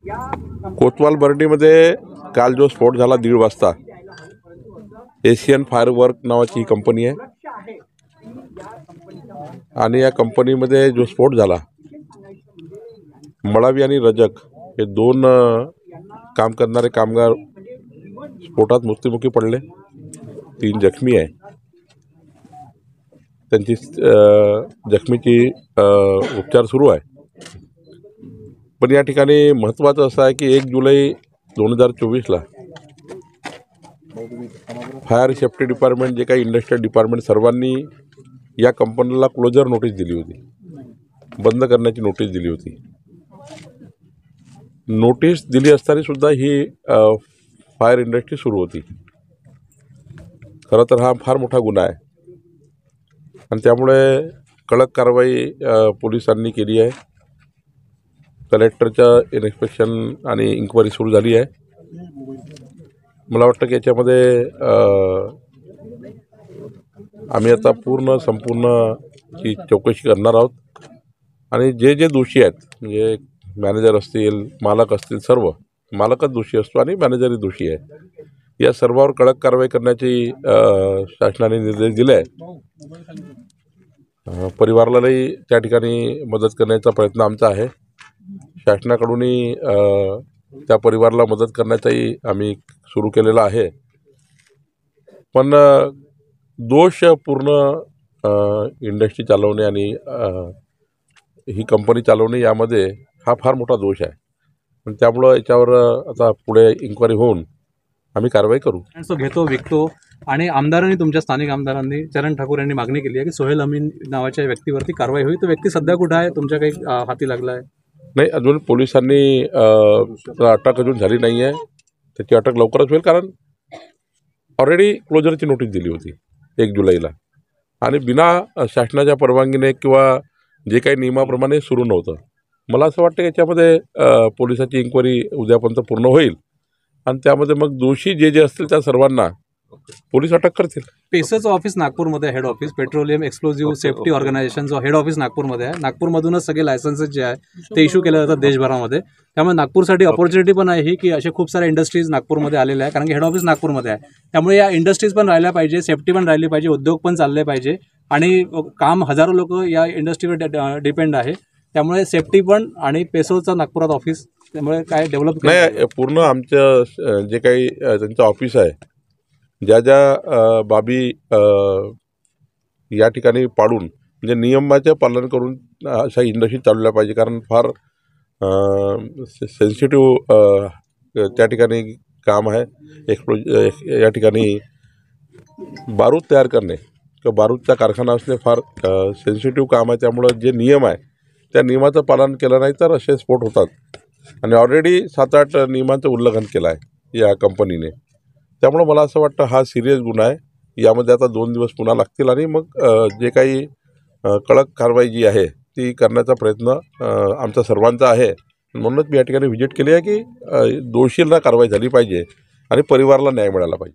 कोतवाल बर्डीमध्ये काल जो स्फोट झाला 1:30 वाजता, एशियन फायरवर्क नावाची ही कंपनी आहे आणि या कंपनीमध्ये जो स्फोट झाला, मळावी आणि रजक हे दोन काम करणारे कामगार स्फोटात मृत्युमुखी पडले। 3 जखमी आहे। त्यांची जखमीची उपचार सुरू आहे। पण या ठिकाणी महत्त्वाचं असं आहे की 1 जुलै 2024ला फायर सेफ्टी डिपार्टमेंट, जे काही इंडस्ट्रियल डिपार्टमेंट, सर्वांनी या कंपनीला क्लोजर नोटीस दिली होती, बंद करण्याची नोटीस दिली होती। नोटीस दिली असताना सुद्धा ही फायर इंडस्ट्री सुरू होती। खरं तर हा फार मोठा गुन्हा आहे आणि त्यामुळे कडक कारवाई पोलिसांनी केली आहे। कलेक्टरच्या इन्स्पेक्शन आणि इन्क्वायरी सुरू झाली आहे। मला वाटतं की याच्यामध्ये आम्ही आता संपूर्ण ची चौकशी करणार आहोत आणि जे जे दोषी आहेत, म्हणजे मॅनेजर असतील, मालक असतील, सर्व मालकच दोषी असतो आणि मॅनेजरही दोषी आहे, या सर्वांवर कडक कारवाई करण्याची शासनाने निर्देश दिले आहे। परिवारालाही त्या ठिकाणी मदत करण्याचा प्रयत्न आमचा आहे। शासनाकडूनही त्या परिवाराला मदत करण्याचाही आम्ही सुरू केलेला आहे। पण दोष पूर्ण इंडस्ट्री चालवणे आणि ही कंपनी चालवणे यामध्ये हा फार मोठा दोष आहे। पण त्यामुळं याच्यावर आता पुढे इन्क्वायरी होऊन आम्ही कारवाई करू। घेतो विकतो आणि आमदारांनी, तुमच्या स्थानिक आमदारांनी, चरण ठाकूर यांनी मागणी केली आहे की सोहेल अमीन नावाच्या व्यक्तीवरती कारवाई होईल। तो व्यक्ती सध्या कुठे आहे? तुमच्या काही हाती लागला आहे? नाही, अजून पोलिसांनी अटक अजून झाली नाही आहे। त्याची अटक लवकरच होईल, कारण ऑलरेडी क्लोजरची नोटीस दिली होती 1 जुलैला आणि बिना शासनाच्या परवानगीने किंवा जे काही नियमाप्रमाणे सुरू नव्हतं। मला असं वाटतं की याच्यामध्ये पोलिसाची इन्क्वायरी उद्यापर्यंत पूर्ण होईल आणि त्यामध्ये मग दोषी जे जे असतील त्या सर्वांना पोलीस अटक करतील। पेसचं ऑफिस नागपूरमध्ये, head office petroleum explosive safety ऑर्गनायझेशनचं हेड ऑफिस नागपूरमध्ये आहे। नागपूरमधूनच सगळे लायसन्सेस जे आहे ते इश्यू केले जातात देशभरामध्ये। त्यामुळे नागपूरसाठी अपॉर्च्युनिटी पण आहे ही की असे खूप साऱ्या इंडस्ट्रीज नागपूरमध्ये आलेल्या आहे, कारण की हेड ऑफिस नागपूरमध्ये आहे। त्यामुळे या इंडस्ट्रीज पण राहिल्या पाहिजे, सेफ्टी पण राहिली पाहिजे, उद्योग पण चालले पाहिजे आणि काम हजारो लोक या इंडस्ट्रीवर डिपेंड आहे। त्यामुळे सेफ्टी पण आणि पेसोचं नागपुरात ऑफिस, त्यामुळे काय डेव्हलप नाही, पूर्ण आमचं जे काही त्यांचं ऑफिस आहे, ज्या ज्या बाबी या ठिकाणी पाडून, म्हणजे नियमाचे पालन करून अशा इंडस्ट्री चालवल्या पाहिजे। कारण फार सेन्सिटिव्ह त्या ठिकाणी काम आहे। या ठिकाणी बारूद तयार करणे किंवा बारूदचा कारखाना असणे फार सेन्सिटिव्ह काम आहे। त्यामुळं जे नियम आहे त्या नियमाचं पालन केलं नाही तर असे स्फोट होतात आणि ऑलरेडी 7-8 नियमांचं उल्लंघन केलं आहे या कंपनीने। त्यामुळं मला असं वाटतं हा सिरियस गुन्हा आहे। यामध्ये आता 2 दिवस पुन्हा लागतील आणि मग जे काही कडक कारवाई जी आहे ती करण्याचा प्रयत्न आमचा सर्वांचा आहे। म्हणूनच मी या ठिकाणी व्हिजिट केली आहे की दोषींना कारवाई झाली पाहिजे आणि परिवाराला न्याय मिळाला पाहिजे।